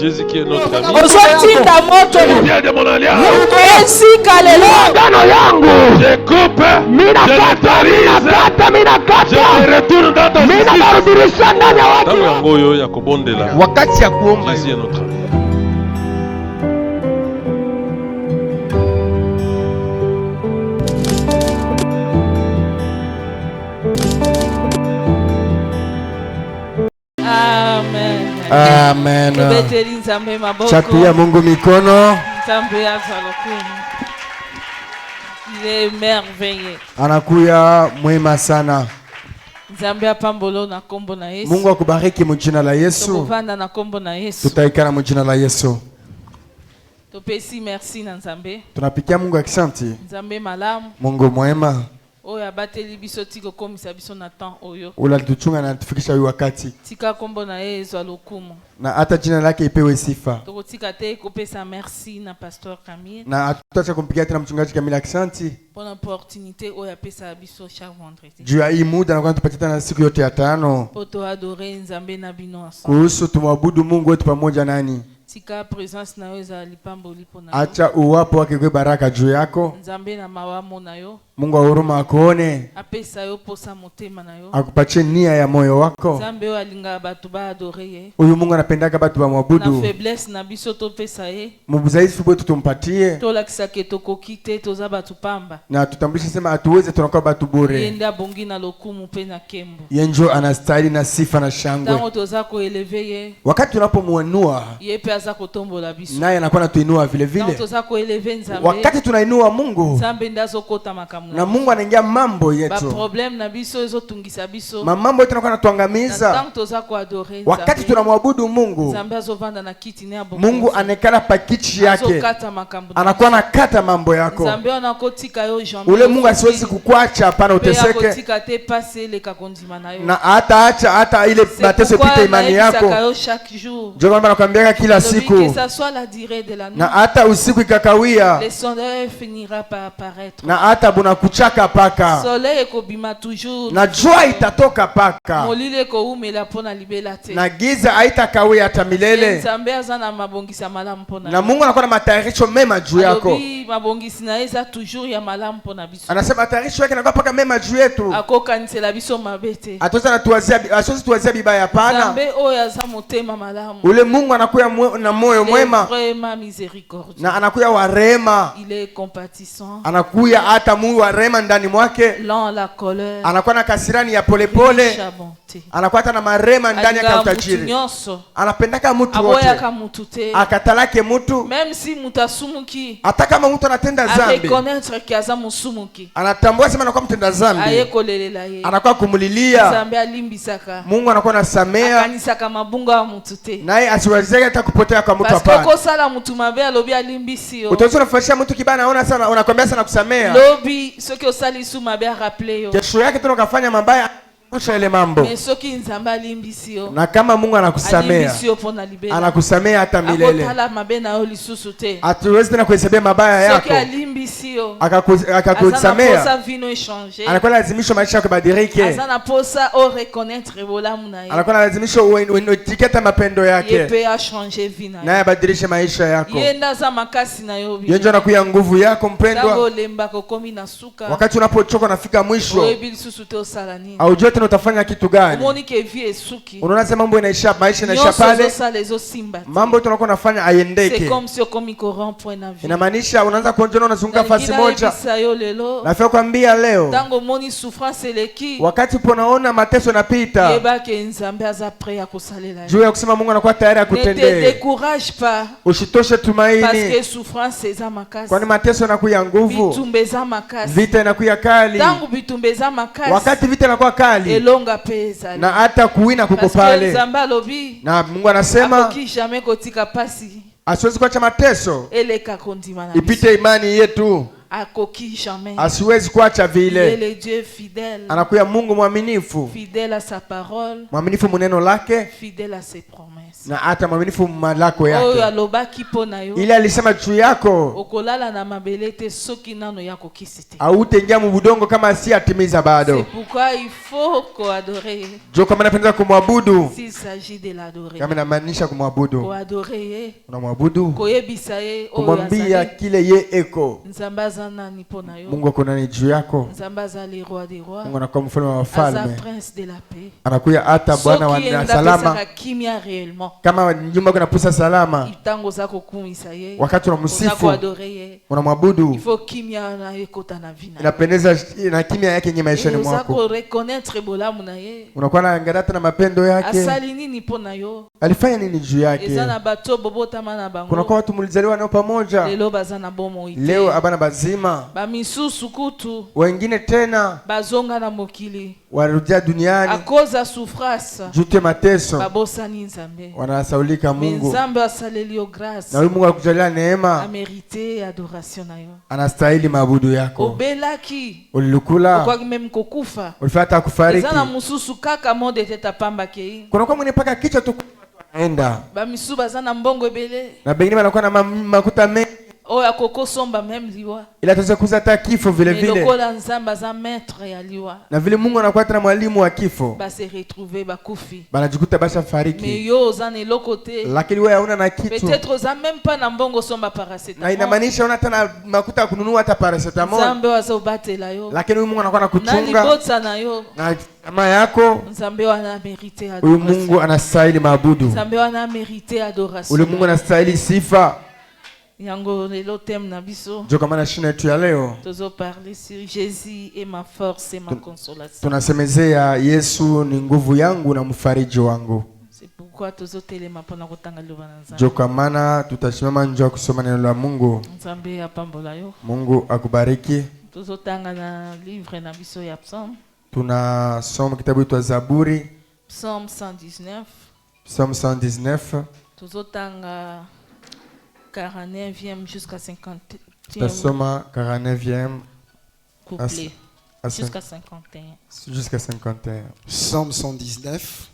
Jésus qui est notre ami. Ozotinda moto De mon alliance. esika lelo Agano yangu. Je coupe. Je retourne dans ton justice. Tango yango oyo ya kobondela. Wakati ya kuomba. Jésus est notre ami. Amen. Chapia Mungu mikono. Il est merveilleux. Anakuya mwema sana. Mungu akubariki mjina la Yesu. Tutaikana mjina la Yesu. Tunapikia Mungu asante. Mungu mwema. Oya bateli biso tiko komisa biso na temps oyo. Ula tuchunga na tufikisha hii wakati. Tika kombo na Yesu alokumu. Na hata jina lake ipewe sifa. Tokotika te kopesa merci na pasteur Camille. Na atutacha kumpigia tena mchungaji Camille asante. Pour l'opportunité oya pesa biso chaque vendredi. Juu ya hii muda na tupatie tena siku yote ya tano. Poto adorer Nzambe na bino. Kuhusu tumwabudu Mungu wetu pamoja nani? Tika presence na yo za lipambo lipo na. Acha uwapo wake kwa baraka juu yako. Nzambe na mawamo na yo. Mungu wa huruma akuone. Apesa yo posa motema na yo. Akupatie nia ya moyo wako. Nzambe yo alinga batu ba adorer ye. Huyu Mungu anapendaka batu bamwabudu. Na faiblesse na biso to pesa ye. Mubuzaifu bwetu tumpatie. To lakisa ke tokokite toza batu pamba. Na tutambulisha sema atuweze tunakuwa batu bure. Yenda bongi na lokumu pe na kembo. Yenjo anastahili na sifa na shangwe. Tango toza ko eleve ye. Wakati tunapomuinua ye pe aza kotombola biso. Naye anakuwa anatuinua vile vile. Tango toza ko eleve Nzambe. Wakati tunainua Mungu. Nzambe ndazo kota makamu. Na Mungu anaingia mambo yetu. Ba problem na biso ezo tungisa biso. Mambo yetu yanakuwa yanatuangamiza. Tango toza ko adorer Nzambe. Wakati tunamwabudu Mungu. Nzambe azovanda na kiti ne abongo. Mungu anekala pakichi yake. Azokata makambo. Anakuwa nakata mambo yako. Nzambe anakotika yo jambo. Ule Mungu asiwezi kukuacha hapana uteseke. Anakotika te pase le kakondima na yo. Na hata ile mateso pite imani yako. Ndio maana nakwambia kila siku. Na hata usiku ikakawia. Le soleil finira par apparaître. Na hata buna kuchaka paka. Soleil ekobima toujours. Na jua itatoka paka. Molile ko umela pona libela te. Na giza haitakawia hata milele. Nzambe azana mabongisa malamu pona. Na Mungu anakuwa na matayarisho mema juu yako. Alobi mabongisi na eza toujours ya malamu pona biso. Anasema matayarisho yake yanakuwa paka mema juu yetu. Akokanisela biso mabete. Atoza tuwazia bibaya hapana. Nzambe oyo aza motema malamu. Ule Mungu anakuwa na moyo mwema. Vraiment miséricordieux. Na anakuwa wa rehema. Il est compatissant. Anakuwa hata Mungu wa rehema ndani mwake. Lent la colère. Anakuwa na kasirani ya polepole. Anakuwa hata na marema ndani ya utajiri. Anapendaka mtu wote. Akatalake mtu. Même si mutasumuki. Hata kama mtu anatenda dhambi. Reconnaître que aza musumuki. Anatambua sema anakuwa mtenda dhambi. Ayekolelela ye. Anakuwa kumulilia. Nzambe alimbisaka. Mungu anakuwa anasamea. Akanisaka mabunga wa mtu te. Naye asiwazeke hata kupotea kwa mtu hapana. Parce que kosala mtu mabe alobi alimbisi yo. Utaanza kufanyia mtu kibaya naona sana unakwambia sana kusamea. Lobi soki osali su mabe rappeler yo. Kesho yake tena ukafanya mabaya Usha ile mambo. Mesoki Nzambe alimbisio. Na kama Mungu anakusamea. Alimbisio pona libela. Anakusamea hata milele. Akotala mabena yo lisusu te. Hatuwezi tena kuhesabia mabaya yako. Soki alimbisio. Akakusamea. Azana posa vino échanger. Anakuwa lazimisho maisha yako badilike. Azana posa o reconnaître bolamu na yeye. Anakuwa lazimisho uetiketa mapendo yake. Yepe a changer vina. Na yabadilishe maisha yako. Yenda za makasi na yo. Yenjo anakuya nguvu yako mpendwa. Tango lemba kokomi na suka. Wakati unapochoka nafika mwisho. Oebi lisusu te osala nini? Aujue tena utafanya kitu gani? Umoni ke vie suki. Unaona sema mambo inaisha, maisha inaisha pale. Mambo tunakuwa nafanya aiendeke. C'est comme si okomi corrompt point na vie. Inamaanisha unaanza kuonjona unazunguka fasi moja. Nafaa kuambia leo. Tango moni souffrance eleki. Wakati unaona mateso yanapita. Yeba ke Nzambe aza prêt ya kusalela. Juu ya kusema Mungu anakuwa tayari akutendee. Ne te décourage pas. Usitoshe tumaini. Parce que souffrance eza makasi. Kwani mateso yanakuya nguvu. Bitumbeza makasi. Vita inakuya kali. Tango bitumbeza makasi. Wakati vita inakuwa kali. Elonga pesa. Na hata kuwina kuko pale. Na Mungu anasema jamais kotika pasi. asiwezi kuacha mateso eleka kondima na ipite imani yetu. asiwezi kuacha vile. Il est le Dieu fidèle. Anakuwa Mungu mwaminifu. Fidèle à sa parole. Mwaminifu muneno lake. Fidèle à ses promesses. Na hata mwaminifu malako yake. Oyo alobaki pona yo. Ile alisema juu yako. Okolala na mabelete soki nano yako kisite. Hautaingia mbudongo kama si atimiza bado. C'est pourquoi il faut adorer. Jo kama napenda kumwabudu. S'il s'agit de l'adorer. Kama inamaanisha kumwabudu. Ko adorer. Unamwabudu. Koyebisa ye kumwambia kile ye eko. Nzambaza nani pona yo. Mungu akona ni juu yako. Nzambaza le roi des rois. Mungu anakuwa mfalme wa wafalme. Asa prince de la paix. Anakuya hata bwana wa salama. Kimia réellement. Kama nyumba kuna pusa salama. Itango zako kumisa ye. Wakati unamsifu. Unamwabudu. Il faut kimia na ekota na vina. Inapendeza na kimia yake nye maishani mwako. Unako reconnaître bolamu na ye. Unakuwa na angalia na mapendo yake. Asali nini pona yo? Alifanya nini juu yake? Ezana bato bobota mana bango. Kuna kwa watu mlizaliwa nao pamoja. Lelo bazana bomo ite. Leo abana bazima. Ba misusu kutu. Wengine tena bazonga na mokili. Warudia duniani. A cause ya souffrance. Jute mateso. Babosani nzambe. Wanasaulika Mungu. Nzambe asalelio grâce. Na Mungu akujalia neema. A mérité adoration na yo. Anastahili maabudu yako. Obelaki. Ulilukula. Kwa meme kokufa. Ulifata kufariki. Ezana mususu kaka monde teta pamba kei. Kuna kwa mwene paka kichwa tu anaenda. Ba misuba bazana mbongo ebele. Na bengine wanakuwa na makuta mengi. Oya koko somba même liwa. Ila tuweza kuzata kifo vile vile. Lokola nzamba za maître ya liwa. Na vile Mungu anakuwa tena mwalimu wa kifo. Ba se retrouver ba kufi. Banajikuta basha fariki. Mais yo zane lokote. Lakini wewe hauna na kitu. Peut-être za même pas na mbongo somba paracetamol. Na inamaanisha una tena makuta kununua hata paracetamol. Nzambe wazobatela yo. Lakini Mungu anakuwa anakuchunga. Na libotsa na yo. Na kama yako. Nzambe wana mérité adoration. Huyu Mungu anastahili maabudu. Nzambe wana mérité adoration. Huyu Mungu anastahili sifa. Yango lelo thème na biso. Jo kama na shina yetu ya leo. Tozo parler sur Jésus et ma force et ma consolation. Tunasemezea Yesu ni nguvu yangu na mfariji wangu. C'est pourquoi tozo telema pona kotanga loba na Nzambe. Jo kama tutasimama nje kusoma neno la Mungu. Nzambe apambola yo. Mungu akubariki. Tozo tanga na livre na biso ya Psalm. Tunasoma kitabu cha Zaburi. Psalm 119. Psalm 119. Tozo tanga 49e jusqu'à 50e. Tasoma 49e couplet jusqu'à 51. Jusqu'à 51. Psalm 119,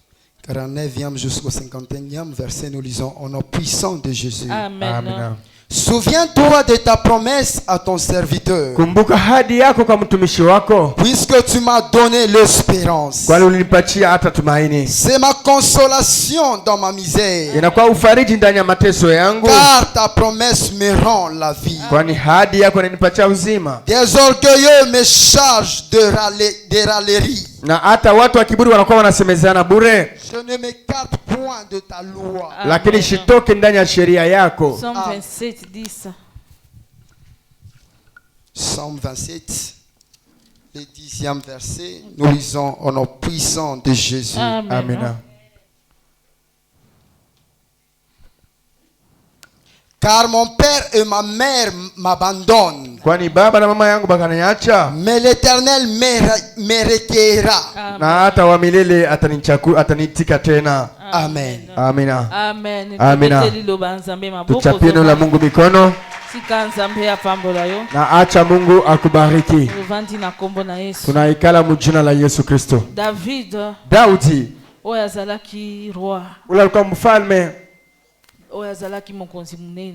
49e jusqu'au 51e verset, nous lisons au nom puissant de Jésus. Amen. Amen. Souviens-toi de ta promesse à ton serviteur. Kumbuka hadi yako kwa mtumishi wako. Puisque tu m'as donné l'espérance. Kwani ulinipatia hata tumaini. C'est ma consolation dans ma misère. Inakuwa ufariji ndani ya mateso yangu. Car ta promesse me rend la vie. Kwani hadi yako inanipatia uzima. Des orgueilleux me chargent de railleries. Na hata watu wa kiburi wanakuwa wanasemezana bure. Je ne m'écarte point de ta loi. Lakini shitoke ndani ya sheria yako. Psalm 27:10. Psalm 27, le 10e verset, nous lisons au nom puissant de Jésus. Amen. Amen. Car mon père et ma mère m'abandonnent. Kwani baba na mama yangu bakaniacha. Mais l'Éternel me recueillera. Na hata wa milele atanitika tena. Amen. Amina. Amen. Amina. Tuchapie neno la Mungu mikono. Na acha Mungu akubariki. Tunaikala mjina la Yesu Kristo. Daudi. Ule alikuwa mfalme.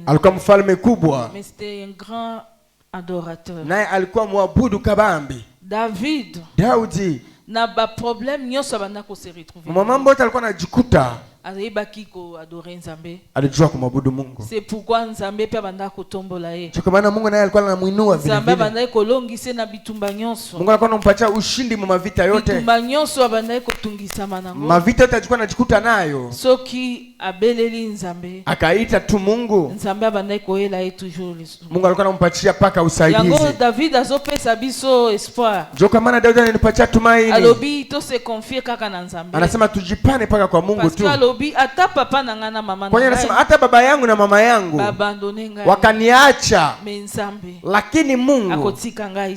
Alikuwa mfalme kubwa. Mais c'était un grand adorateur. Naye alikuwa mwabudu kabambi. Daudi. Na ba problème nyoso banda ko se retrouver. Mambo yote alikuwa anajikuta. Alijua kumwabudu Mungu. C'est pourquoi Nzambe pe banda ko tombola ye. Kwa maana Mungu naye alikuwa anamuinua vile vile. Nzambe banda ko longise na bitumba nyonso. Mungu alikuwa anampatia ushindi mu mavita yote. Bitumba nyonso banda ko tungisa manango. Mavita yote alikuwa anajikuta nayo. Soki abeleli Nzambe. Akaita tu Mungu. Nzambe banda ko ela ye toujours. Mungu alikuwa anampatia paka usaidizi. Yango David azopesa biso espoir. Jo kama na Daudi ananipatia tumaini. Alobi to se confier kaka na Nzambe. Anasema tujipane paka kwa Mungu tu. Ata papa na ngana mama na anasema hata baba yangu na mama yangu wakaniacha, lakini Mungu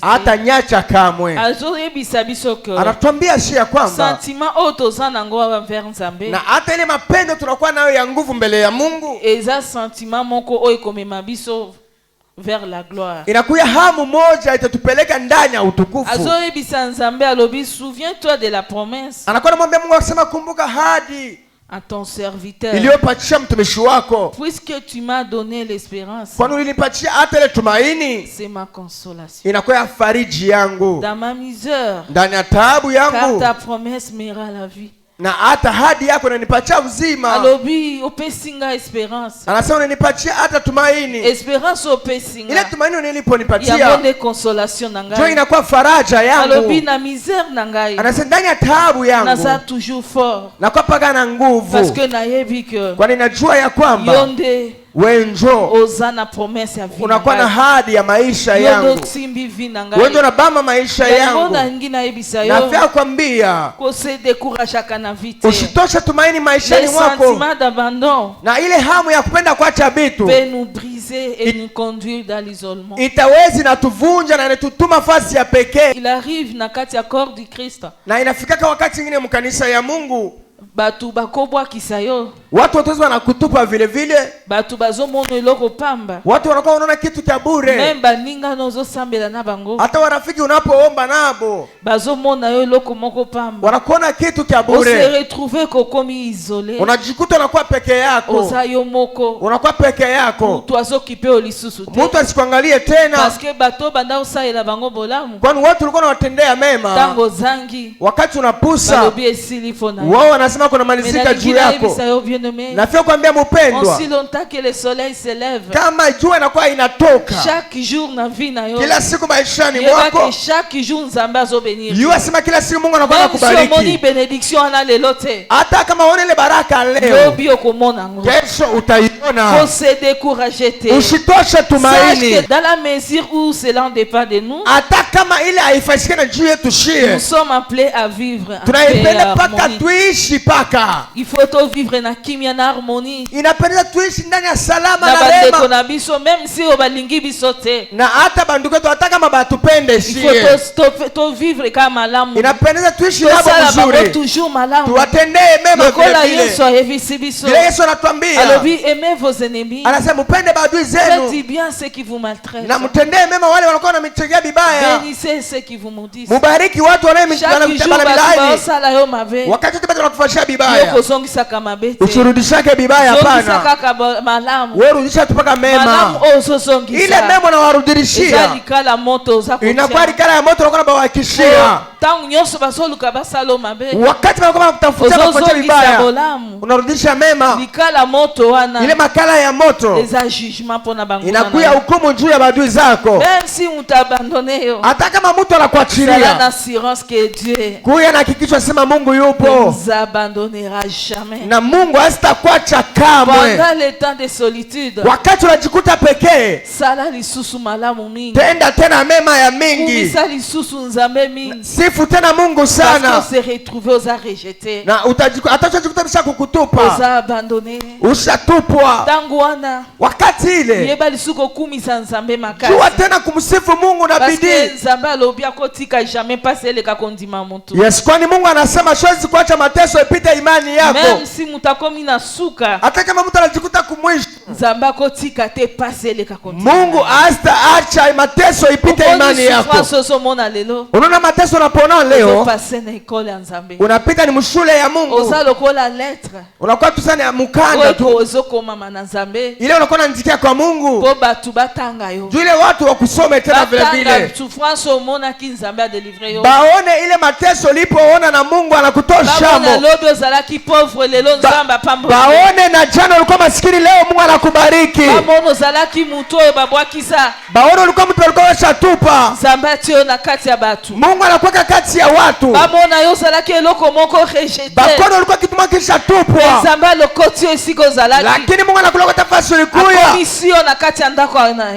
hata nyacha kamwe. Anatuambia shia kwamba na hata ile mapendo tunakuwa nayo ya nguvu mbele ya Mungu, eza sentiment moko oyo komema biso vers la gloire. Inakuya hamu moja itatupeleka ndani ya utukufu. Azoyebisa Nzambe alobi, souviens-toi de la promesse. Anakuwa anamwambia Mungu akisema kumbuka hadi à ton serviteur. Iliyopatia mtumishi wako. Puisque tu m'as donné l'espérance. Kwani ulinipatia hata ile tumaini. C'est ma consolation. Inakuwa fariji yangu. Dans ma misère. Ndani ya taabu yangu. Car ta promesse m'ira la vie. Na hata hadi yako inanipatia uzima. Alobi opesinga espérance. Anasema unanipatia hata tumaini. Espérance opesinga. Ile tumaini uniliponipatia. Ya bonne consolation na ngai. Jo inakuwa faraja yangu. Alobi na misère na ngai. Anasema ndani ya taabu yangu. Naza toujours fort. Na kwa paga na nguvu. Parce que nayebi que. Kwani najua ya kwamba. Yonde. Wenjo ozana promesse ya vie. Unakuwa na hadi ya maisha yangu. Yondo timbi vi na ngai. Wenjo na bama maisha yangu. Nafia kwambia. Kose découragea kana vite. Usitoshe tumaini maishani mwako. Sentiment d'abandon. Na ile hamu ya kupenda kuacha vitu. Peut nous briser et nous conduire dans l'isolement. Itawezi na tuvunja na inatutuma fasi ya pekee. Il arrive na kati ya corps du Christ. Na inafikaka wakati mwingine mkanisa ya Mungu. Batu bakobwa kisayo. Watu watozo wanakutupa vile vile. Batu bazomona eloko pamba. Watu wanakuwa wanaona kitu cha bure. Memba ninga nozo sambela na bango. Hata warafiki unapoomba nabo. Bazomona yo eloko moko pamba. Wanakuona kitu cha bure. On se retrouver kokomi isolé. Unajikuta unakuwa peke yako. Ozayo moko. Unakuwa peke yako. Mtu azokipe olisusu te. Mtu asikuangalie tena. Parce que bato banda osaela bango bolamu. Kwani watu walikuwa wanawatendea mema. Tango zangi. Wakati unapusa. Balobi esili fona. Wao wanasema kuna malizika juu yako. Na fio kuambia mpendwa. Aussi longtemps que le soleil se lève. Kama jua inakuwa inatoka. Chaque jour na vie na yo. Kila siku maishani mwako. Chaque jour Nzambe azobenir. Yua sema kila siku Mungu anakuwa anakubariki. Même si omoni bénédiction ana lelo te. Hata kama uone ile baraka leo. Yobi okomona ngo. Kesho utaiona. Faut se décourager te. Usitoshe tumaini. Sache que dans la mesure où cela ne dépend de nous. Hata kama ile haifanyike na juu yetu shie. Nous sommes appelés à vivre en tunaipenda paka tuishi paka. Il faut to vivre na kimya na harmonie. Inapenda tuishi ndani ya salama na rema. rema. Na biso même si obalingi biso te. Na hata bandugu wetu hata kama batupende shie. Il faut to vivre kama malamu. Inapenda tuishi nabo vizuri. Toujours malamu. Tuwatendee mema vile vile. Yesu ayevisi biso. Vile Yesu anatuambia. Alobi aimez vos ennemis. Anasema mpende maadui zenu. Faites bien ceux qui vous maltraitent. Na mtendee mema wale wanakuwa wanamtegea vibaya. Bénissez ceux qui vous maudissent. Mubariki watu wanaomtendea vibaya. Wakati wote wanakufanyia vibaya. Usirudishake vibaya hapana. Wewe rudisha tupaka mema. Ile mema na warudishia. Inakuwa likala ya moto unakuwa unabawakishia. Wakati wanakuwa wanakutafutia kufanya vibaya. Unarudisha mema. Ile makala ya moto. Inakuwa hukumu juu ya maadui zako. Hata kama mtu anakuachilia. Kuya na hakikisha sema Mungu yupo. Na Mungu hasitakuacha kamwe. Wakati unajikuta pekee. Tenda tena mema ya mingi. Sifu tena Mungu sana. Na utajikuta bisha kukutupa. Ushatupwa. Wakati ile. Jua tena kumsifu Mungu na bidii. Yes, kwani Mungu anasema siwezi kuacha mateso ipite imani yako. Même si mutakomi na suka. Hata kama mtu anajikuta kumwisho. Nzamba kotika te pase le kakonti. Mungu hastaacha mateso ipite imani yako. Unaona mateso unapona leo. Unapita ni mshule ya Mungu. Unakuwa tu sana ya mkanda tu. Ile unakuwa unajitia kwa Mungu. Ile watu wakusome tena vile vile. Baone ile mateso lipoona na Mungu anakutosha. Baone na jana ulikuwa maskini leo Mungu anakubariki. Baone ulikuwa mtu alikuwa washatupa. Mungu anakuweka kati ya watu. Bakono ulikuwa kitu mwakisha tupwa. Lakini Mungu anakuleta fasi ulikuya.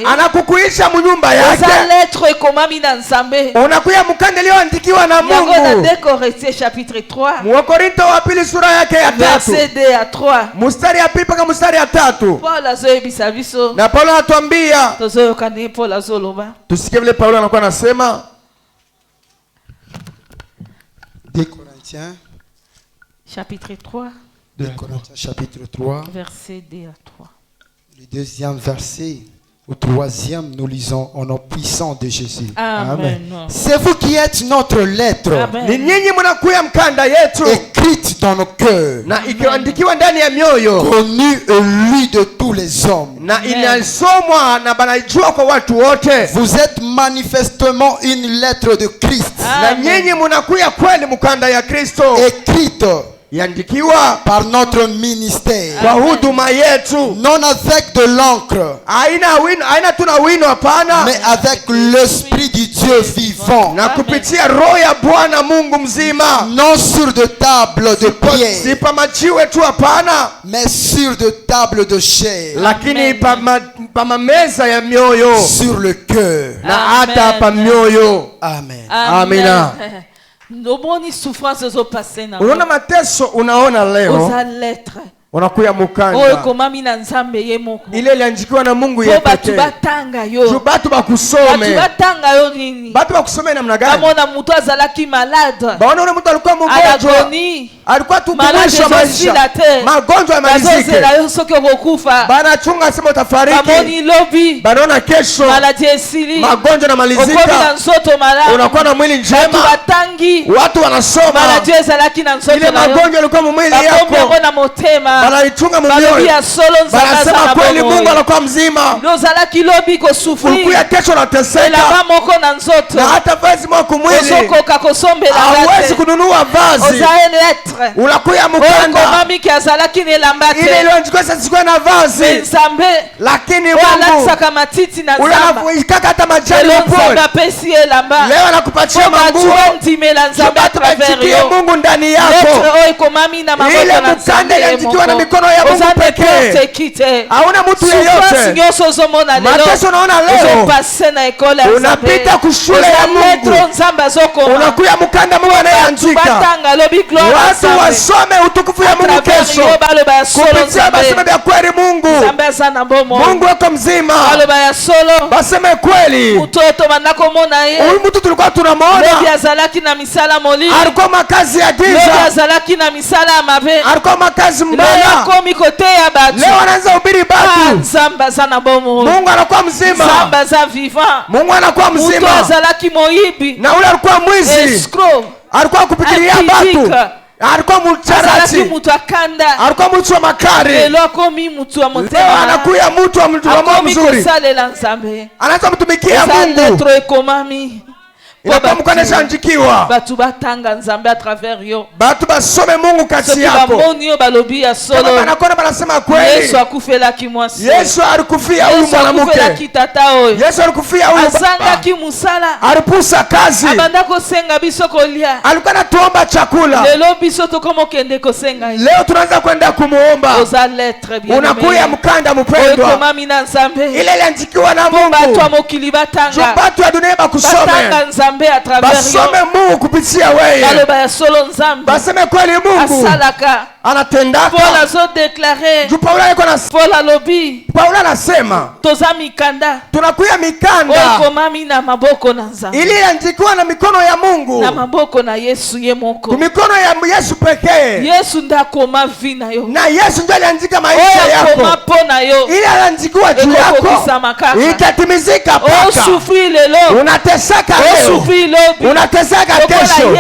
Anakukuisha mnyumba yake. Unakuya mkande leo andikiwa na Mungu. Wakorintho wa pili sura yake ya 3. Mstari ya pili mpaka mstari ya 3. Na Paulo anatuambia. Tusikie vile Paulo anakuwa anasema. 2 Corinthiens chapitre 3. 2 Corinthiens chapitre 3. Verset 2 à 3. Le deuxième verset. Au troisième, nous lisons au nom puissant de Jésus. Amen. C'est vous qui êtes notre lettre. Écrite dans nos cœurs. Connue et lue de tous les hommes. Vous êtes manifestement une lettre de Christ. Écrite par notre ministère. Non avec de l'encre, mais avec l'esprit du Dieu vivant. Non sur de tables de pierre, mais sur de tables de chair. Sur le cœur. Amen. Amen. Noboni souffrance zo passer na. Unaona mateso unaona leo. Oza lettre. Unakuya mukanda. Oyo komami na Nzambe ye moko. Ile iliandikiwa na Mungu yeye pekee. Batu batanga yo. Batu bakusome. Batu batanga yo nini? Batu bakusome namna gani? Amona mtu azalaki malade. Baona ule mtu alikuwa mgonjwa. Alikuwa tukumisha maisha. Magonjwa yamalizike. Bana chunga sema utafariki. Banaona kesho. Magonjwa yanamalizika. Unakuwa na mwili njema. Watu wanasoma. Ile magonjwa yalikuwa mwili yako. Banaichunga mmoyo. Banasema kweli Mungu anakuwa mzima. Ukuya kesho unateseka. Na hata vazi mwako mwili. Hauwezi kununua vazi. Unakuya mukanda. Ile ilionjikwa sasikuwa na vazi. Lakini Mungu unafuikaka hata majani uponi. Leo anakupatia manguo. Batu baitikie Mungu ndani yako. Ile mukanda yanjikiwa na mikono ya Mungu pekee. Hauna mtu yeyote. Mateso unaona leo. Unapita kushule ya Mungu. Unakuya mukanda Mungu anayeandika. Watu wasome utukufu ya Mungu kesho. Kupitia baseme vya kweli Mungu. Mungu wako mzima. Baseme kweli. Huyu mtu tulikuwa tunamwona. Alikuwa makazi ya giza. Alikuwa makazi mbaya. Leo anaanza hubiri batu. Mungu anakuwa mzima. Mungu anakuwa mzima. Na ule alikuwa mwizi. Alikuwa kupikiria batu. Alikuwa mcharati. Alikuwa mtu wa makari. Leo anakuya mtu wa mzuri. Anaanza mtumikia Mungu. Inakuwa mkanesha anjikiwa. Batu batanga Nzambe à travers yo. Batu basome Mungu kati yako. Kama banakona banasema kweli. Yesu akufela kimwasi. Yesu alikufia huyu mwanamke. Yesu alikufia huyu baba. Asanga kimusala. Alipusa kazi. Abanda kosenga biso kolia. Alikuwa anatuomba chakula. Lelo biso tokomo kende kosenga. Leo tunaanza kwenda kumuomba. Oza lettre bien. Unakuya mkanda mpendwa. Koma mina Nzambe. Ile iliandikiwa na Mungu. Batu wa mokili batanga. Batu ya dunia bakusome. Basome Mungu kupitia wewe. Baseme kweli Mungu anatendaka. Paulo anasema tunakuya mikanda ili iandikiwa na mikono ya Mungu. Mikono ya Yesu pekee. Na Yesu ndiye aliandika maisha yako. Ili aliandikiwa juu yako. Ikatimizika paka. Unateseka leo. Unateseka kesho.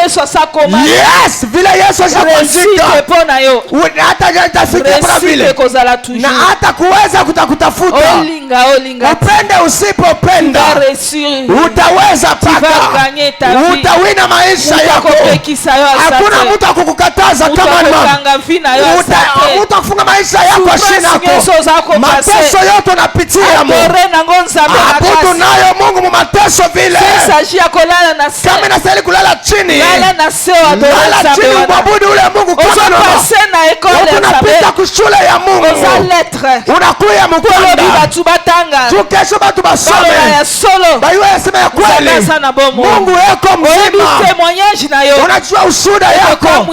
Yes, vile Yesu ashakuandika. Hata jatafikia kwa vile. Na hata kuweza kutakutafuta. Upende usipopenda. Utaweza paka. Utawina maisha yako. Hakuna mtu akukukataza kama mama. Utafunga maisha yako shinako. Mateso yote unapitia Mungu. Abudu nayo Mungu mu mateso vile. Kama inastahili kulala chini. Lala chini umwabudu ule Mungu kama no. Unapita kushule ya Mungu. Unakuya mkanda. Tukesho batu basome. Bayuwa yasema ya kweli. Mungu yako mzima. Unajua ushuda yako.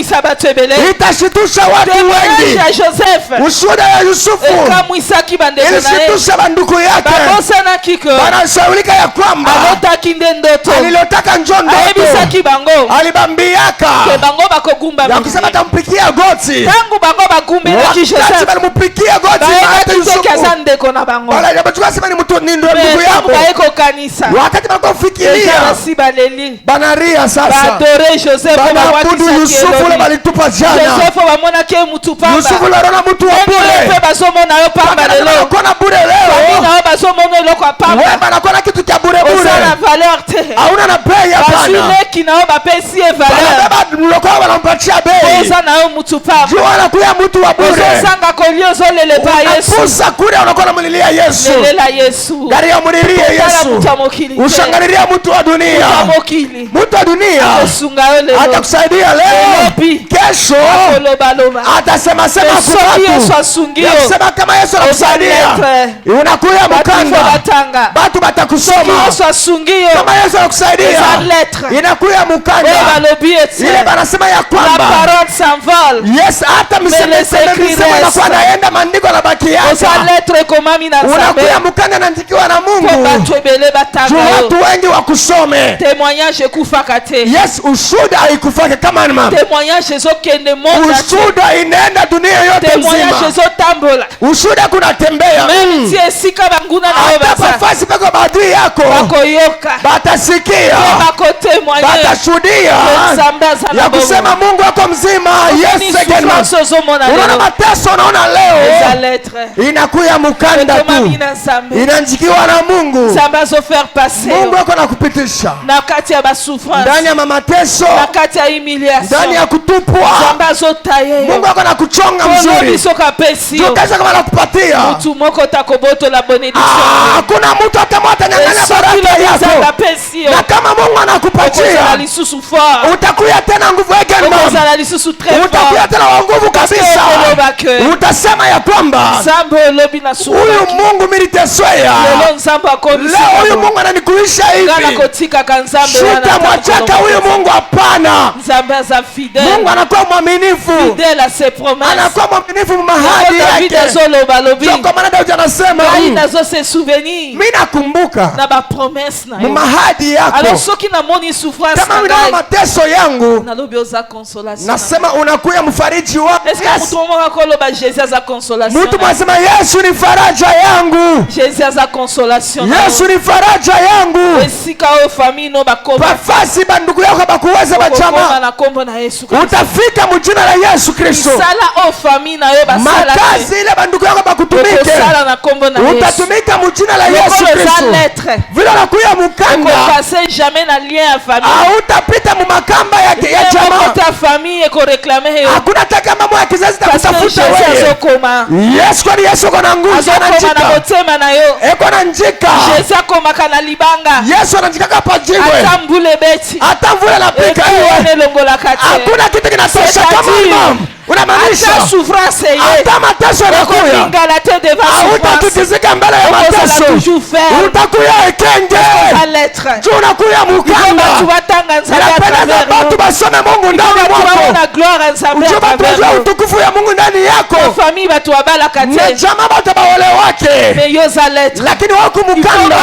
Itashitusha watu wengi. Ushuda ya Yusufu. Ilishitusha banduku yake. Banashaulika ya kwamba alilotaka njondo. Alibambiaka ya kusema tampikia goti. Wakati balimupikia goti hata Yusufu Wanachukua sema ni mtu ni ndugu yako. Wakati wanakufikiria banaria sasa. Banabudu Yusufu ule balitupa jana. Yusufu ule rona mtu wa bure. Wanakona bure leo. Wewe banakona kitu cha bure bure. Hauna na bei hapana. Banabeba mloko wanampatia bei. Jua anakuya mtu wa bure. Unapusa kule unakuwa mlilia Yesu. Gari ya mlilia Yesu. Ushangalilia mtu wa dunia. Mtu wa dunia atakusaidia leo. Kesho atasema kwa watu. Sema kama Yesu anakusaidia. Unakuya mkanda. Watu batakusoma. Kama Yesu anakusaidia. Inakuya mkanda. Ile banasema ya kwamba yes, hata msema anakuwa anaenda maandiko na baki yake. Unakuya mkanda anaandikiwa na Mungu. Watu wengi wakusome. Yes, ushuda haikufake kama mama. Ushuda inaenda dunia yote nzima. Ushuda kunatembea. Hata nafasi pako badui yako. Batasikia. Batashuhudia. Ya kusema Mungu wako mzima. Yes, again. Unaona mateso unaona leo. Inakuya mkanda tu. Inanjikiwa na Mungu. Mungu wako nakupitisha. Ndani ya mateso. Ndani ya kutupwa. Mungu wako nakuchonga mzuri. Tukaza kama nakupatia. Hakuna mtu atamwata nyang'anya baraka yako. Na kama Mungu anakupatia, utakuya tena nguvu yake mama. Utakuya tena nguvu kabisa. Utasema ya kwamba huyu Mungu militeswea. Leo huyu Mungu ananikuisha hivi. Shuta mwachaka huyu Mungu hapana. Mungu anakuwa mwaminifu. Anakuwa mwaminifu mahali yake. Kwa maana Daudi anasema mimi nakumbuka mahadi yako. Kama unaona mateso yangu, nasema unakuya mfariji wangu. Mtu mwasema Yesu ni faraja yangu. Yesu ni faraja yangu. Bafasi bandugu yako bakuweza bachama. Utafika mjina la Yesu Kristo. Makazi ile bandugu yako bakutumike. Utatumika mjina la Yesu Kristo. Vile nakuya mkanda. Hautapita mumakamba ya jamaa. Hakuna taka mambo ya kizazi takutafuta wewe. Yesu kwa Yesu kuna nguvu anachika. Eko na njika. Yesu anachika hapa jiwe. Hata mvule la pika hiyo. Hakuna kitu kinatosha kama imam. Unamaanisha hata mateso yanakuya. Hautatutizika mbele ya mateso. Utakuya ekenge. Juu unakuya mukanda. Inapendeza watu basome Mungu ndani mwako. Ujua tujua utukufu ya Mungu ndani yako. Na jamaa bata bawale wake. Lakini wako mukanda.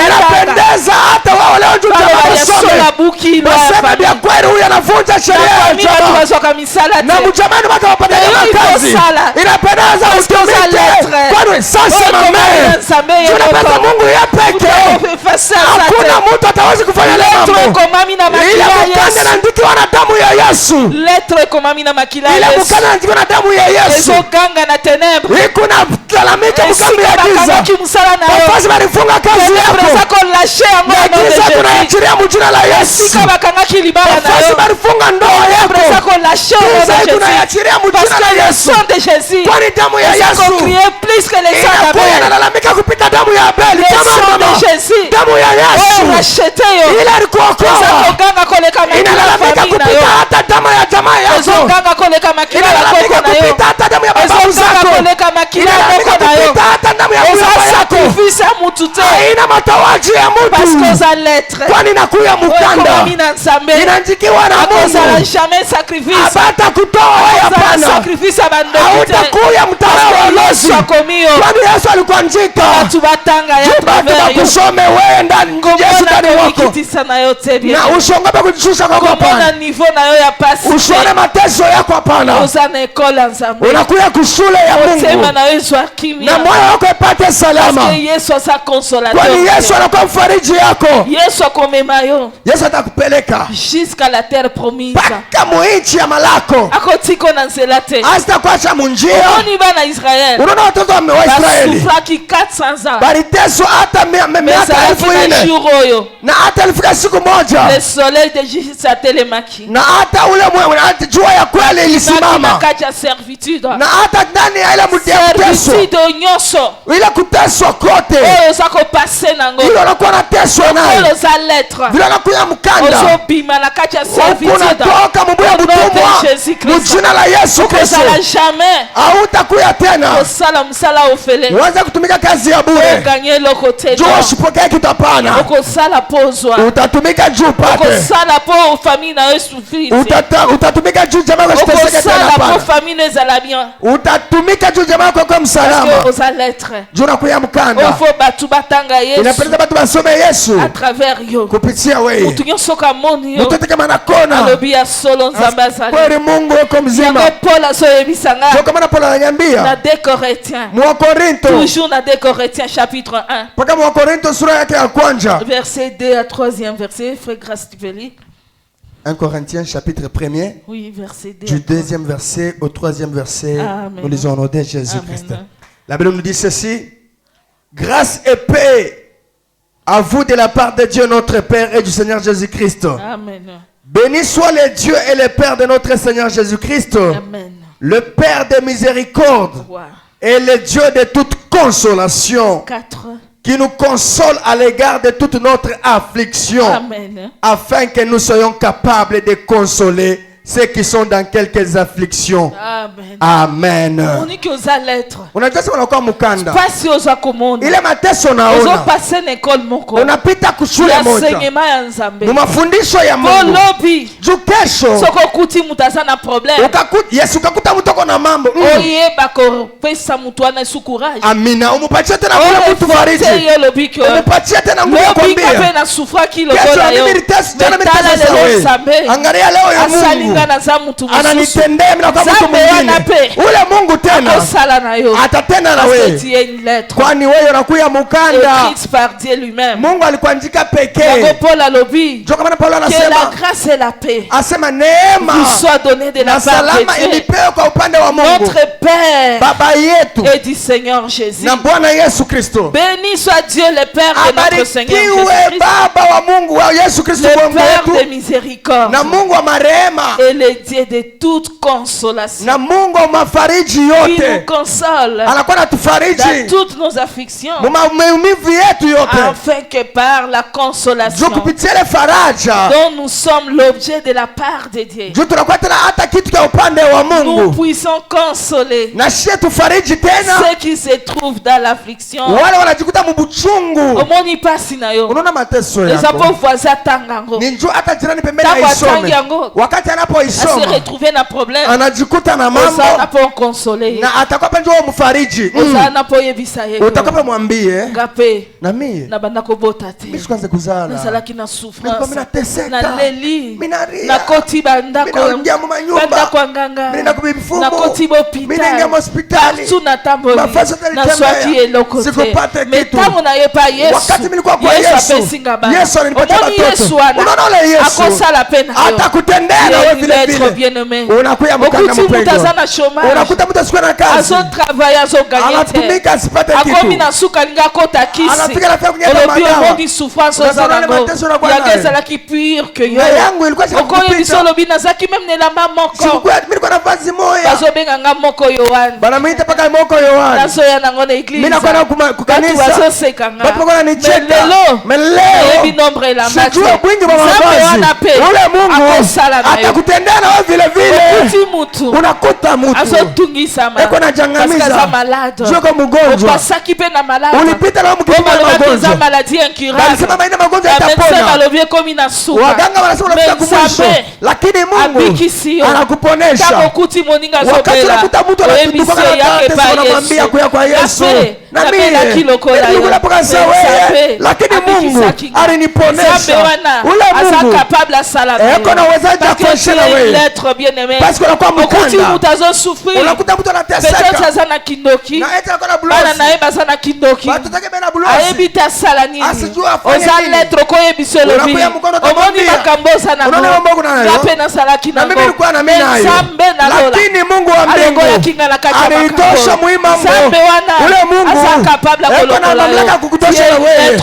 Inapendeza hata wao leo juu jamaa basome. Basema bia kweli huyu anavunja sheria ya jamaa. Na mjamani watu wapata kazi. Inapendeza utumike. Kwani sasa mame. Tunapenda Mungu yepeke. Hakuna mtu atawezi kufanya mambo. Ile mkanda naandikiwa na damu ya Yesu. Ile mkanda naandikiwa na damu ya Yesu. Iko na lalamika mkambi ya giza. Bafasi balifunga kazi yako. Na giza tunaachilia mjina la Yesu. Bafasi balifunga ndoa yako. Tunaachilia mjina la Yesu. Kwani damu ya Yesu inakuwa inalalamika kupita damu ya Abeli. Damu ya Yesu ile alikuokoa inalalamika kupita hata damu ya jamaa yako. Inalalamika kupita hata damu ya baba zako. Inalalamika kupita hata damu ya baba yako. haina matawaji ya mtu. Parce qu'oza l'être. Kwani nakuya mukanda. Inaandikiwa na Mungu. Jamais sacrifice. Abata kutoa wewe hapana. Sacrifice abandoni. Hautakuya mtara wa losi. Kwani Yesu alikuanjika. Kusome wewe ndani Yesu ndani wako. Na usongope kujishusha kwa hapana. Usione mateso yako hapana. Unakuya kushule ya Mungu. Na moyo wako ipate salama. Kwani Yesu anakuwa mfariji yako. Yesu atakupeleka jusqu'à la terre promise. Paka muinchi ya malako. Akotiko na nzelate. Hasta kuacha munjia. Oni bana Israel. Unaona watoto wa Israeli. Basufaki 400 ans. Bariteso hata miaka 1000. Na hata ilifika siku moja. Le soleil de Jésus atelemaki. Na hata ule mwe hata jua ya kweli ilisimama. Kaja servitude. Na hata ndani ya ile mteso. Nyoso. Ile kuteswa kote. Oyo zako passer nango. Ile unakuwa na teswa nayo. Oyo za lettre. Vile unakuya mkanda. Ozo bima na kaja servitude. Unatoka mbuya butumwa. Mjina la Yesu Kristo. Jamais. Hautakuya tena. Osala msala ofele. Uanze kutumika kazi ya bure. Gagner le côté. Jua usipokee kitu hapana. Okosala pozwa. Utatumika juu pate. Okosala po famille na esufiri. Utatumika juu jamaa kwa steseke tena hapana. Okosala po famille ezala bien. Utatumika juu jamaa kwa msalama. Parce que osa lettre. Juu nakuya mkanda. Ofo batu batanga Yesu. Inapeleka batu basome Yesu. À travers yo. Kupitia wewe. Mutunyo soka moni yo. Mtoto kama nakona. Alobia solo nzambazali. Kweli Mungu yuko mzima. Yako Paul asoyebisanga. Sio kama Paul ananiambia. Na 2 Corinthiens. Mwa Korinto. Toujours na 2 Corinthiens chapitre 1. Paka mwa Korinto sura yake ya kwanza. Verset 2 à 3e verset. Frère Grâce tu peux lire. 1 Corinthiens chapitre 1er. Oui, verset 2. Du 2e verset au 3e verset. Amen. Nous lisons au nom de Jésus-Christ. La Bible nous dit ceci. Grâce et paix à vous de la part de Dieu notre Père et du Seigneur Jésus-Christ. Amen. Béni soit le Dieu et le Père de notre Seigneur Jésus-Christ. Amen. Le Père de miséricorde. Wow. Et le Dieu de toute consolation. 4. Qui nous console à l'égard de toute notre affliction. Amen. Afin que nous soyons capables de consoler ceux qui sont dans quelques afflictions. Amen. Amen. Uniki oza lettre. Unajua sema unakuwa mkanda. Pasi oza komona. Ile mateso naona. Ozo pase na école moko. Unapita kushule moja. Enseignement ya Nzambe. Mu mafundisho ya Mungu. Lobi. Juu kesho. Soko kuti mutaza na problème. Ukakuta mtoko na mambo. Oye bako pesa mtu ana courage. Amina. Umupatie tena kule mtu fariji. Umupatie tena nguvu ya kuambia. Lobi kape na sufra kilo gola yo. Angalia leo ya Mungu. Ananitendea mimi na kwa mtu mwingine. Ule Mungu tena atatenda na wewe. Kwani wewe unakuya mkanda. Mungu alikuandika pekee. Ndio kama Paulo anasema asema neema na salama ilipewa kwa upande wa Mungu Baba yetu na Bwana Yesu Kristo. Béni soit Dieu le Père de notre Seigneur Jésus-Christ. Baba wa Mungu wa Yesu Kristo Mungu wetu. De miséricorde. Na Mungu wa marehema. Et le Dieu de toute consolation. Na Mungu wa mafariji yote. Qui nous console. Anakuwa anatufariji. Dans toutes nos afflictions. Maumivu yetu yote. Afin que par la consolation. Kupitia ile faraja. Dont nous sommes l'objet de la part de Dieu. Tunakuwa tena hata kitu kwa upande wa Mungu. Nous puissions consoler. Na sisi tufariji tena. Ceux qui se trouvent dans l'affliction. Wale wanajikuta mbuchungu. Omoni pasi na yo. Unaona mateso yako. Les apôtres voisins tangango. Ni njoo hata jirani pembeni aisome. Wakati anapoisoma. Se retrouver na problème. Anajikuta na mambo. Osa anapo consoler. Na atakuwa njoo mfariji. Osa anapo yebisa yeye. Utakuwa mwambie. Ngape. Na mimi. Na banda kobota te. Mimi kwanza kuzala. Na sala kina souffrance. Mimi nateseka. Na leli. Mimi naria. Na koti banda ko. Mimi naingia manyumba. Banda kwa nganga. Mimi nakubifumo. Na koti hospitali. Mimi naingia hospitali. Tuna tamboli. Na swati eloko te. Sikupata kitu. Metango na yepa Yesu. Wakati mimi nilikuwa kwa Yesu. Yesu alinipatia watoto. Unaona ule Yesu. Akosala pena. Atakutendea na wewe vile vile. Unakuya mkanda mpendo. Unakuta mtu asikuwa na kazi. Anatumika asipate kitu. Akomi na suka linga kota kisi. Anafika nafika kunyata madawa. Obi souffrance ozango. Yageza la ki pire que yo. Yangu ilikuwa sikupita. Okoye bisolo bina zaki même ne la moko. Sikuwa mimi nilikuwa na vazi moja. Bazo benga nga moko Yohana. Bana muita paka moko Yohana. Naso ya nango na église. Mimi nakwenda kukanisa. Bazo sekanga. Bapo kwa ni cheka. Melelo. Ebi nombre la macho. Sijua bwingi wa mavazi. Ule Mungu anakutendea na wewe vile vile. Unakuta mtu eko na jangamiza joko mgonjwa, ulipita na mkipima na magonjwa, balisema maina magonjwa yatapona, waganga wanasema unafika kumwisho, lakini Mungu anakuponesha. Wakati unakuta mtu anatutuka na tatizo, unamwambia kuya kwa Yesu na mimi lakini Mungu aliniponesha. Ule Mungu eko na uwezaji wa kuishi na wewe, basi unakuwa mkanda. Unakuta mtu anateseka na eti akona blosi, watu take bena blosi, asijua afanye nini. Unakuya mkono utamwambia unaona Mungu nayo, na mimi nilikuwa na mimi nayo, lakini Mungu wa mbingu alitosha muimambo. Ule Mungu eko na mamlaka kukutosha wewe.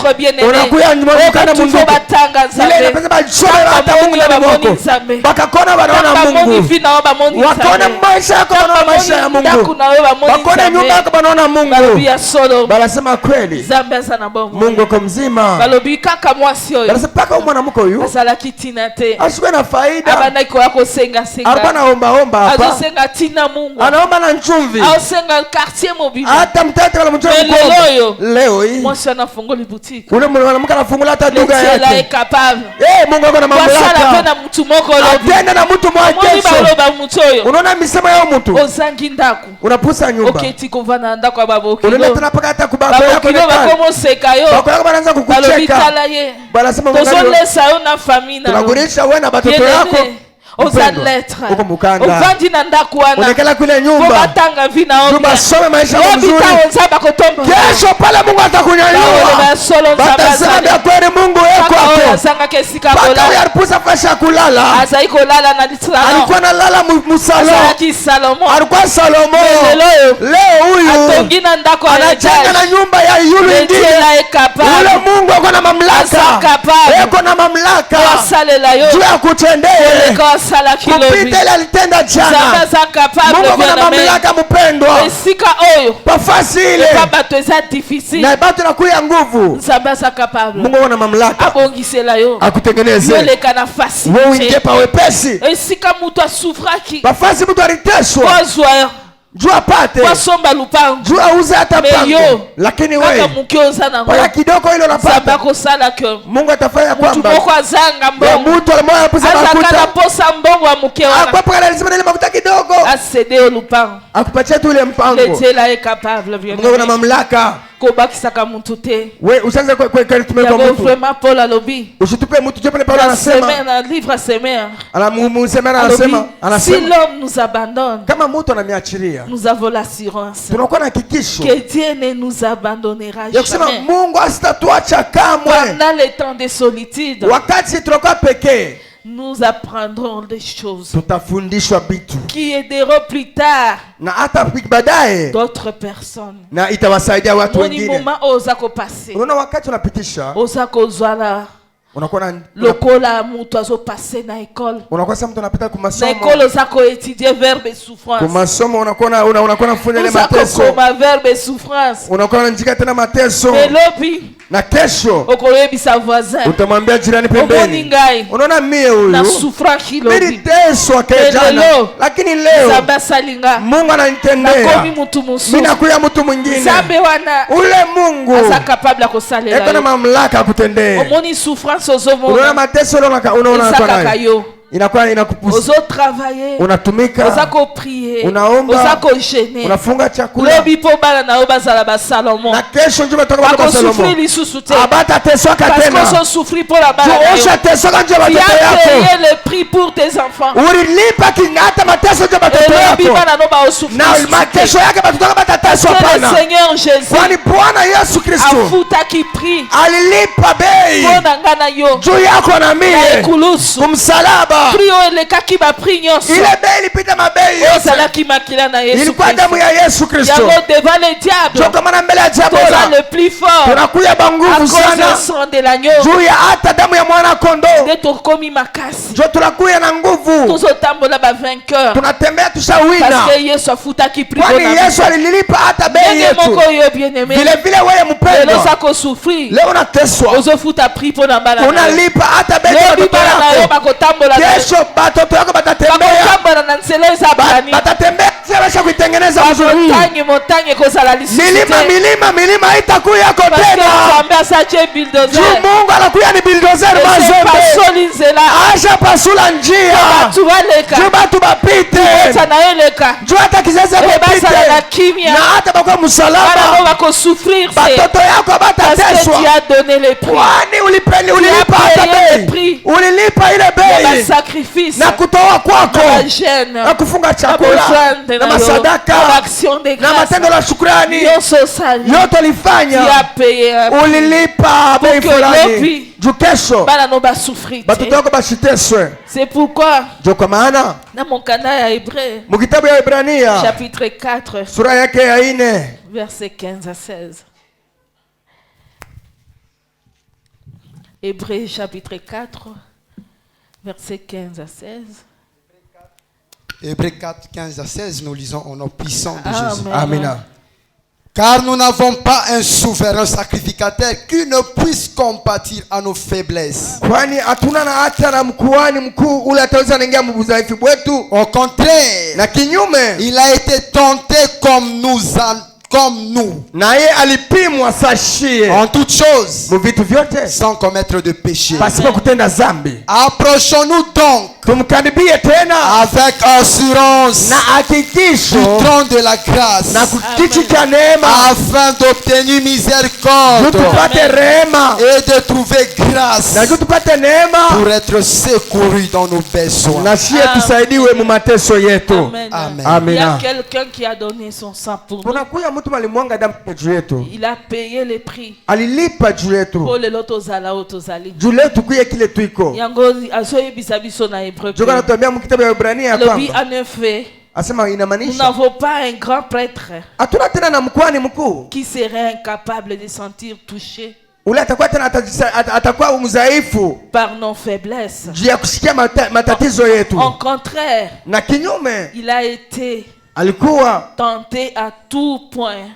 Unakuya mkanda Mungu ile inapeza bajua hata Mungu na Mungu bakakona wanaona Mungu, wakona maisha yako wanaona maisha ya Mungu, wakona nyumba yako wanaona Mungu. Balasema kweli Mungu uko mzima. Balasema paka mwanamke huyu asiwe na faida, alikuwa anaomba hapa, anaomba na chumvi, hata mtete wala mtoto mkubwa. Leo hii ule mwanamke anafungula hata duka yake. Mungu ako na mamlaka. Atenda na mtu mmoja. Unaona misemo ya mtu, unapusa nyumba, unaenda tunapaka hata kubaba yako, bako yako wanaanza kukucheka, banasema tunagurisha wewe na watoto yako. Uko mukanda unekela kule nyumba, tubasome maisha mzuri. Kesho pale Mungu atakunyanyua, batasema vya kweli Mungu yeko hapo. Pata uyaripusa fasha kulala, alikuwa na lala musalo, alikuwa Salomo. Leo huyu anajenga na nyumba ya yulu ingine. Ule Mungu ako na mamlaka, eko na mamlaka juu ya kutendee kupita ile alitenda jana. Mungu ana mamlaka mpendwa, pafasi ile na batu na kuya nguvu. Mungu ana mamlaka akutengeneze wewe uingie pa wepesi. Pafasi mtu aliteswa juu apate, juu auze hata pango, lakini wewe kwa kidogo hilo unapata. Mungu atafanya kwamba mtu alimoya apusa makuta akwapo analisema ile makuta kidogo akupatia tu ile mpango. Mungu ana mamlaka kobakisaka muntu te. We usanze kwa tumeka mtu. Vraiment Paul alobi. Usitupe mtu je pale Paul anasema. Dans livre Semer. Anasema si l'homme nous abandonne, kama mtu ananiachilia, nous avons l'assurance tunakuwa na hakikisho que Dieu ne nous abandonnera jamais. Yakisema Mungu asitatuacha kamwe. Pendant les temps de solitude, wakati tunakuwa pekee, nous apprendrons des choses tutafundishwa vitu qui aideront plus tard na hata baadaye d'autres personnes, na itawasaidia watu wengine. Unaona wakati unapitisha unakuwa na lokola mtu azopase na école, unakuwa sasa mtu anapita kwa masomo na école zako étudier verbe souffrance, kwa masomo unakuwa unafanya ile mateso kama verbe souffrance, unakuwa unajika tena mateso. Melobi na kesho okoyebisa voisin, utamwambia jirani pembeni, unaona mie huyu na souffrance kilo mimi teso kejana, lakini leo Mungu ananitendea, mimi nakuya mtu mwingine. Ule Mungu eko na mamlaka kutendea. Omoni souffrance ozomo, unaona mateso unaona nayo inakuwa inakupusa, unatumika, uzako prier, unaomba, uzako jeûner, unafunga chakula, lobi po bala na obaza la Salomo, na kesho njoo toka kwa Salomo abata tesoka tena, parce que souffrir pour la bala usha tesoka njoo watoto yako, payer le prix pour tes enfants, ulilipa kinata mateso njoo watoto yako, na mateso yake batoka batateso pana. Le Seigneur Jésus, kwani Bwana Yesu Kristo afuta ki prix, alilipa bei juu yako na mimi kumsalaba. Ile bei ilipita mabei yote, ilikuwa damu ya Yesu Kristo. Joka mana mbele ya diabola, tunakuya banguvu sana juu ya hata damu ya mwana kondoo. Jo tunakuya na nguvu, tunatembea tushawina, kwani Yesu alilipa hata bei yetu. Vile vile wewe mpendwa, leo unateswa, unalipa hata bei yetu. kesho batoto yako batatembea batatembea kuitengeneza mzuri. Milima haitakuwa yako tena. Mungu anakuya ni bulldozer mazembe. Acha pasula njia. Batu bapite. Hata kizazi kupite. Na hata bakwa msalaba. Batoto yako batateswa. Kwani ulilipa bei. Ulilipa ile bei. Na kutoa kwako. Na kufunga chakula. Na masadaka. Na matendo la shukrani. Yote ulifanya. Ulilipa bei fulani. Jukesho. Batoto yako bashiteswe. C'est pourquoi Joko maana na mokanda ya Hébreu mukitabu ya Ibrania chapitre 4 sura yake ya 4 verset 15 à 16. Hébreu chapitre 4 verset 15 à 16. Hébreu 4 15 à 16, nous lisons au nom puissant de Jésus. Amen. Car nous n'avons pas un souverain sacrificateur qui ne puisse compatir à nos faiblesses. Au contraire, il a été tenté comme nous. En toutes choses, sans commettre de péché. Approchons-nous donc avec assurance du trône de la grâce, afin d'obtenir miséricorde et de trouver grâce pour être secouru dans nos besoins. Amen. Il y a quelqu'un qui a donné son sang pour nous. Il a payé le prix pour le lot ozala otozali. Yango asoye bisabiso na Hébreu. Lobi en effet, nous n'avons pas un grand prêtre qui serait incapable de sentir touché par nos faiblesses. Au contraire, il a été tenté à tout point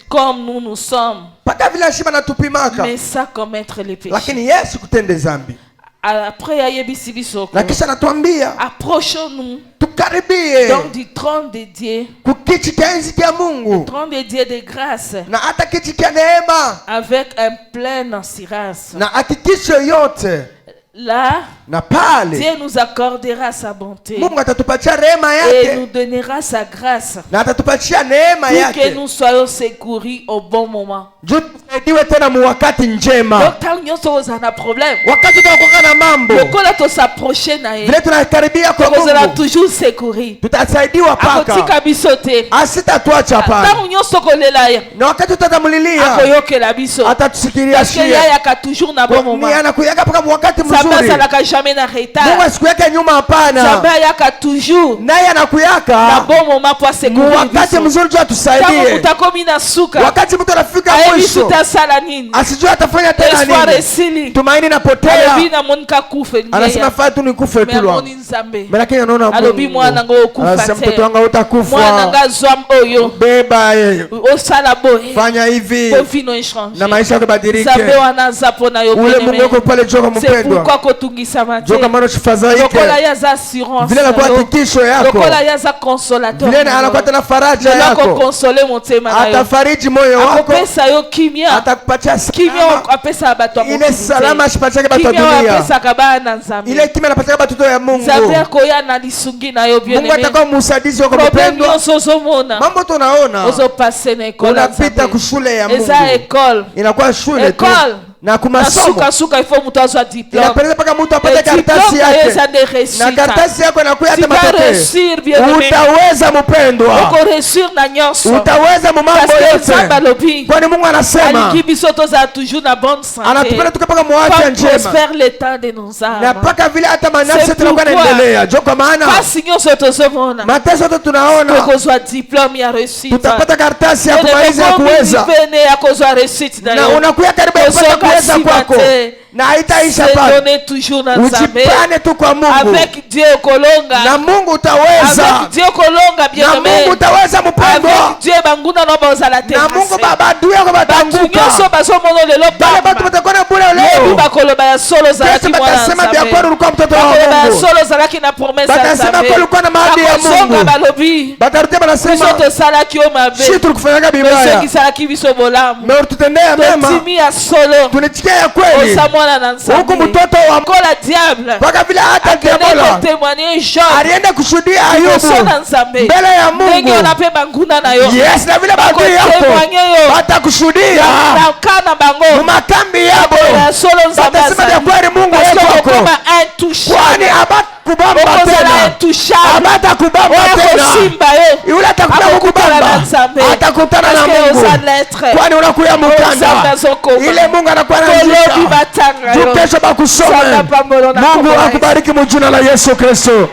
comme nous sommes, mais sans commettre les péchés. Après approchons-nous donc du trône de Dieu, trône de Dieu de grâce, avec un plein assurance. Là, Dieu nous accordera sa bonté et nous donnera sa grâce pour que nous soyons secourus au bon moment. Donc, quand nous avons un problème, quand on s'approche, on sera toujours secouru. Jamais na retard. Zamba yaka toujours na bon moment pour secourir. Kama utakomi na suka aishi utasala nini? Espoir esili. Tumaini napotea. Alobi na monika kufe nje. Anasema faa tu nikufe tu lo. Lakini anaona Mungu. Alobi mwana ngo kufa te. Mtoto wangu utakufa. Mwana nga zwam oyo. Beba osala boye. Fanya hivi. Povino echange. Na maisha yako badilike. Zambe wana zapo na yo. Ule Mungu yuko pale joka mpendwa. C'est pourquoi kotungisa mate. Joka mano chifadhaike. Lokola yaza assurance. Vile anakuwa hakikisho yako. Lokola yaza consolateur. Vile anakuwa tena faraja yako. Lako console motema na yo. Atafariji moyo wako. Akopesa yo kimia. Atakupatia kimia apesa abato amu. Ile salama ashipatia bato dunia. Kimia apesa kabana nzambe. Ile kimia anapatia batoto ya Mungu. Nzambe akoya na lisungi na yo bien aimé. Mungu atakao msaidizi wako mpendwa. Mambo tunaona. Ozo passer na école. Unapita kushule ya Mungu. Eza école. Inakuwa shule tu. Na kumasomo suka ifo mtu azwa diplome. Inapeleza paka mtu apate karatasi yake. Na karatasi yako inakuwa hata matokeo. Utaweza mpendwa. Uko réussir na nyonso. Utaweza mambo yote. Kwani Mungu anasema alikibiso toza toujours na bonne santé. Anatupenda tukapaka mwafya njema. Prospère le temps de nos âmes. Na paka vile hata manafsi tunakuwa naendelea. Jo kwa maana basi nyonso tozomona. Mateso yote tunaona. Tukozwa diplome ya réussite. Tutapata karatasi ya kumaliza ya kuweza. Pene ya kozwa réussite na na unakuya karibu kupata kuweza kwako. Na haitaisha pale. Ujipane tu kwa Mungu. Avec Dieu kolonga. Na Mungu utaweza. Avec Dieu kolonga bien aimé. Na Mungu utaweza mpendwa. Avec Dieu banguna no baza la terre. Na Mungu baba adui yako batanguka. Nyonso bazo mono lelo baba. Bale batu batakona bure leo. leo. Kesho batasema vya kweli ulikuwa mtoto wa Mungu. Batasema kweli ulikuwa na maadili ya Mungu. Batarudia banasema si tulikufanyaga vibaya. Mais ututendea mema. Tunitikia ya kweli. Huku mtoto wa Mungu. Kwa vile hata diabola alienda kushuhudia Ayubu mbele ya Mungu. Yes, na vile badui yako batakushuhudia mumakambi yabo. Batasema vya kweli Mungu wako. Kwani kubamba tena. Abata kubamba tena. Yule atakutana kukubamba. Atakutana na Mungu. Kwani unakuya mukanda. Ile Mungu anakuwa anajika. Tukesho bakusome. Mungu akubariki mjina la Yesu Kristo.